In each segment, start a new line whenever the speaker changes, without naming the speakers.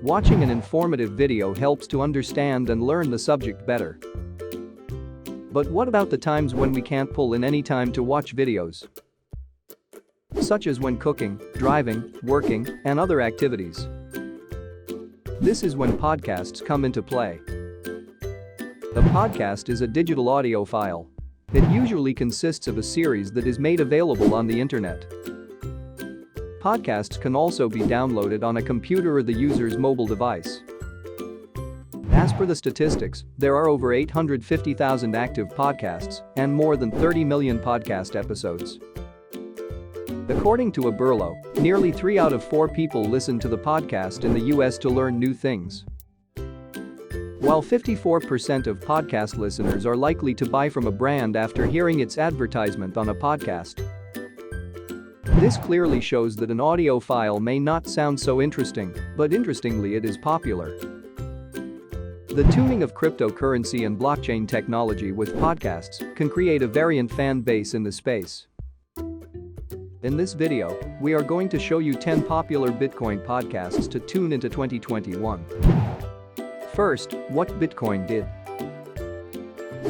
Watching an informative video helps to understand and learn the subject better. But what about the times when we can't pull in any time to watch videos? Such as when cooking, driving, working, and other activities. This is when podcasts come into play. A podcast is a digital audio file. It usually consists of a series that is made available on the internet. Podcasts can also be downloaded on a computer or the user's mobile device. As per the statistics, there are over 850,000 active podcasts and more than 30 million podcast episodes. According to a Burlow, nearly 3 out of 4 people listen to the podcast in the US to learn new things. While 54% of podcast listeners are likely to buy from a brand after hearing its advertisement on a podcast. This clearly shows that an audio file may not sound so interesting, but interestingly it is popular. The tuning of cryptocurrency and blockchain technology with podcasts can create a variant fan base in the space. In this video, we are going to show you 10 popular Bitcoin podcasts to tune into 2021. First, What Bitcoin Did.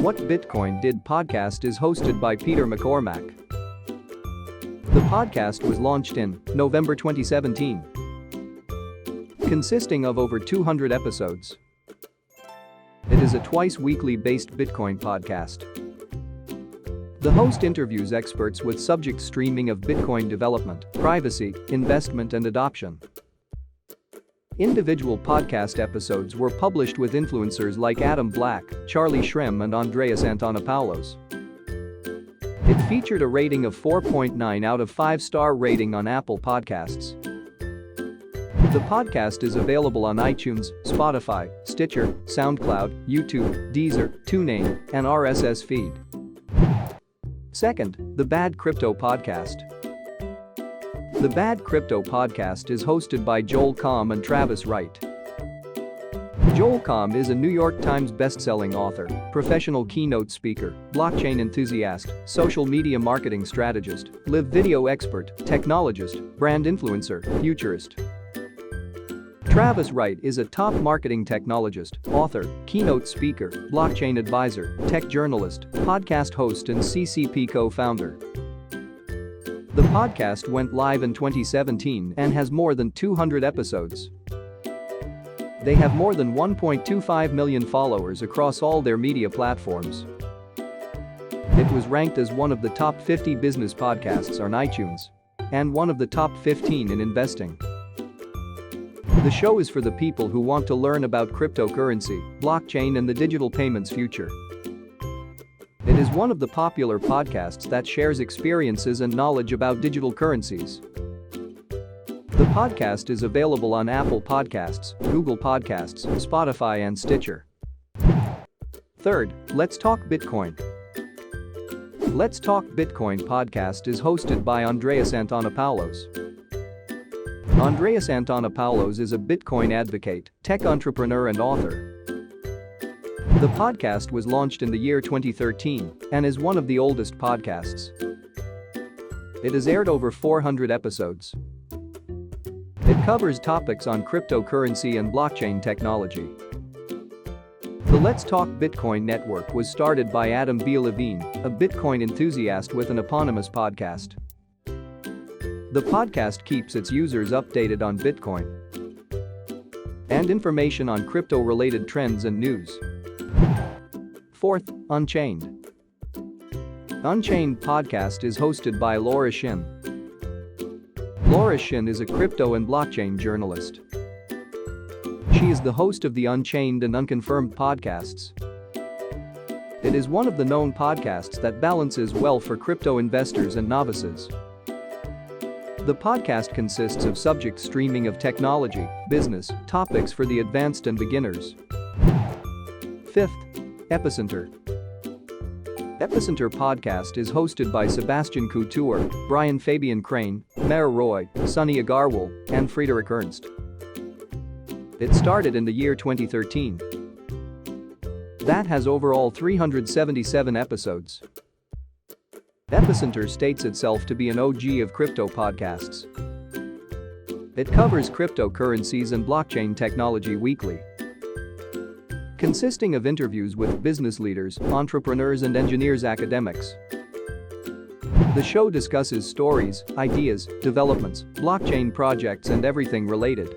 What Bitcoin Did podcast is hosted by Peter McCormack. The podcast was launched in November 2017, consisting of over 200 episodes. It is a twice-weekly based Bitcoin podcast. The host interviews experts with subject streaming of Bitcoin development, privacy, investment and adoption. Individual podcast episodes were published with influencers like Adam Black, Charlie Shrem and Andreas Antonopoulos. It featured a rating of 4.9 out of 5-star rating on Apple Podcasts. The podcast is available on iTunes, Spotify, Stitcher, SoundCloud, YouTube, Deezer, TuneIn, and RSS feed. Second, The Bad Crypto Podcast. The Bad Crypto Podcast is hosted by Joel Comm and Travis Wright. Joel Comm is a New York Times best-selling author, professional keynote speaker, blockchain enthusiast, social media marketing strategist, live video expert, technologist, brand influencer, futurist. Travis Wright is a top marketing technologist, author, keynote speaker, blockchain advisor, tech journalist, podcast host and CCP co-founder. The podcast went live in 2017 and has more than 200 episodes. They have more than 1.25 million followers across all their media platforms. It was ranked as one of the top 50 business podcasts on iTunes and one of the top 15 in investing. The show is for the people who want to learn about cryptocurrency, blockchain and the digital payments future. It is one of the popular podcasts that shares experiences and knowledge about digital currencies. The podcast is available on Apple Podcasts, Google Podcasts, Spotify and Stitcher. Third, Let's Talk Bitcoin. Let's Talk Bitcoin podcast is hosted by Andreas Antonopoulos. Andreas Antonopoulos is a Bitcoin advocate, tech entrepreneur and author. The podcast was launched in the year 2013 and is one of the oldest podcasts. It has aired over 400 episodes. It covers topics on cryptocurrency and blockchain technology. The Let's Talk Bitcoin network was started by Adam B. Levine, a Bitcoin enthusiast with an eponymous podcast. The podcast keeps its users updated on Bitcoin and information on crypto-related trends and news. Fourth, Unchained. Unchained podcast is hosted by Laura Shin. Laura Shin is a crypto and blockchain journalist. She is the host of the Unchained and Unconfirmed podcasts. It is one of the known podcasts that balances well for crypto investors and novices. The podcast consists of subject streaming of technology, business, topics for the advanced and beginners. Fifth, Epicenter. Epicenter podcast is hosted by Sebastian Couture, Brian Fabian Crane, Mara Roy, Sunny Agarwal, and Friedrich Ernst. It started in the year 2013. That has overall 377 episodes. Epicenter states itself to be an OG of crypto podcasts. It covers cryptocurrencies and blockchain technology weekly, consisting of interviews with business leaders, entrepreneurs and engineers academics. The show discusses stories, ideas, developments, blockchain projects and everything related.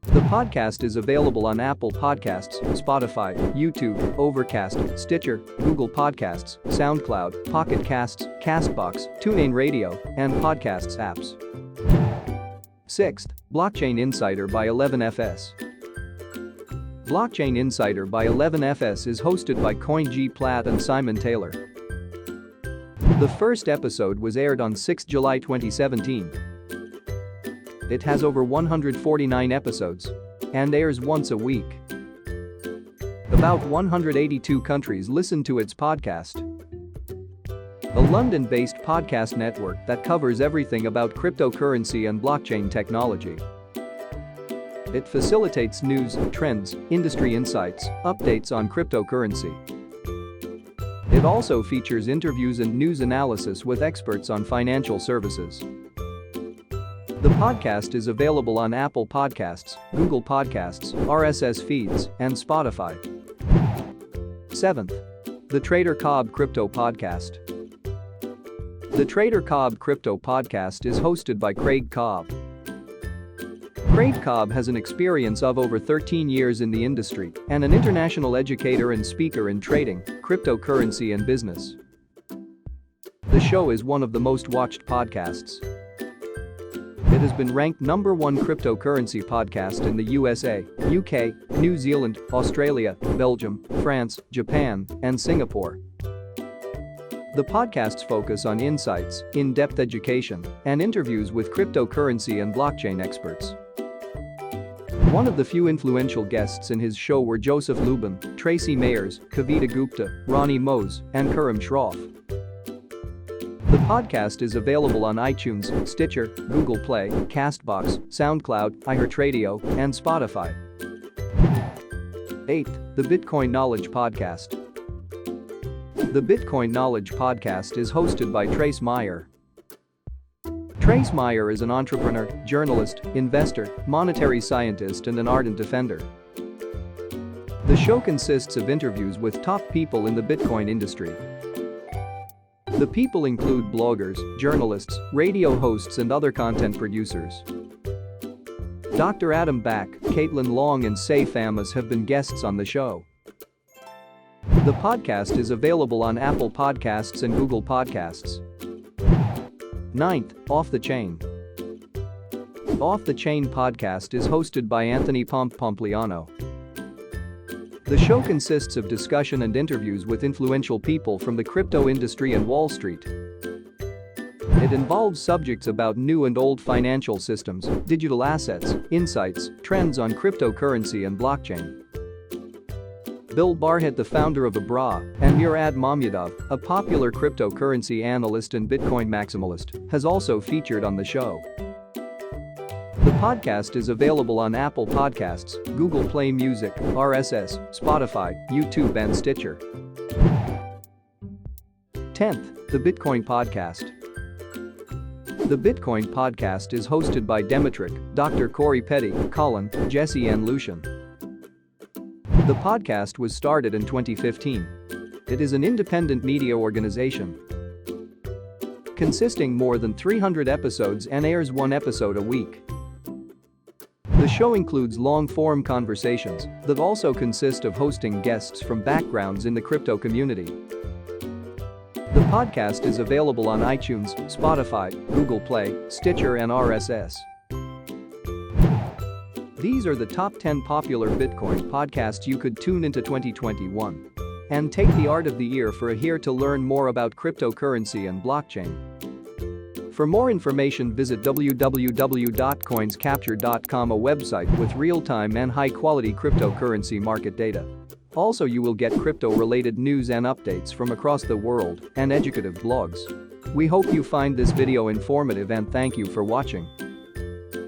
The podcast is available on Apple Podcasts, Spotify, YouTube, Overcast, Stitcher, Google Podcasts, SoundCloud, Pocket Casts, Castbox, TuneIn Radio, and Podcasts apps. 6th, Blockchain Insider by 11FS. Blockchain Insider by 11FS is hosted by CoinG Platt and Simon Taylor. The first episode was aired on 6 July 2017. It has over 149 episodes and airs once a week. About 182 countries listen to its podcast. A London-based podcast network that covers everything about cryptocurrency and blockchain technology. It facilitates news, trends, industry insights, updates on cryptocurrency. It also features interviews and news analysis with experts on financial services. The podcast is available on Apple Podcasts, Google Podcasts, RSS feeds, and Spotify. 7th, the Trader COBB Crypto Podcast. The Trader COBB Crypto Podcast is hosted by Craig Cobb. Craig Cobb has an experience of over 13 years in the industry and an international educator and speaker in trading, cryptocurrency and business. The show is one of the most watched podcasts. It has been ranked #1 cryptocurrency podcast in the USA, UK, New Zealand, Australia, Belgium, France, Japan, and Singapore. The podcasts focus on insights, in-depth education, and interviews with cryptocurrency and blockchain experts. One of the few influential guests in his show were Joseph Lubin, Tracy Mayers, Kavita Gupta, Ronnie Mose, and Karim Shroff. The podcast is available on iTunes, Stitcher, Google Play, Castbox, SoundCloud, iHeartRadio, and Spotify. 8th, the Bitcoin Knowledge Podcast. The Bitcoin Knowledge Podcast is hosted by Trace Meyer. Trace Meyer is an entrepreneur, journalist, investor, monetary scientist and an ardent defender. The show consists of interviews with top people in the Bitcoin industry. The people include bloggers, journalists, radio hosts and other content producers. Dr. Adam Back, Caitlin Long and Saif Amos have been guests on the show. The podcast is available on Apple Podcasts and Google Podcasts. 9th, Off the Chain. Off the Chain podcast is hosted by Anthony Pompliano. The show consists of discussion and interviews with influential people from the crypto industry and Wall Street. It involves subjects about new and old financial systems, digital assets, insights, trends on cryptocurrency and blockchain. Bill Barhett, the founder of Abra, and Murad Mamyadov, a popular cryptocurrency analyst and Bitcoin maximalist, has also featured on the show. The podcast is available on Apple Podcasts, Google Play Music, RSS, Spotify, YouTube and Stitcher. 10th, the Bitcoin Podcast. The Bitcoin Podcast is hosted by Demetric, Dr. Corey Petty, Colin, Jesse and Lucian. The podcast was started in 2015. It is an independent media organization consisting more than 300 episodes and airs one episode a week. The show includes long-form conversations that also consist of hosting guests from backgrounds in the crypto community. The podcast is available on iTunes, Spotify, Google Play, Stitcher and RSS. These are the top 10 popular Bitcoin podcasts you could tune into 2021. And take the art of the year for a year to learn more about cryptocurrency and blockchain. For more information, visit www.coinscapture.com, a website with real-time and high-quality cryptocurrency market data. Also, you will get crypto-related news and updates from across the world and educative blogs. We hope you find this video informative and thank you for watching.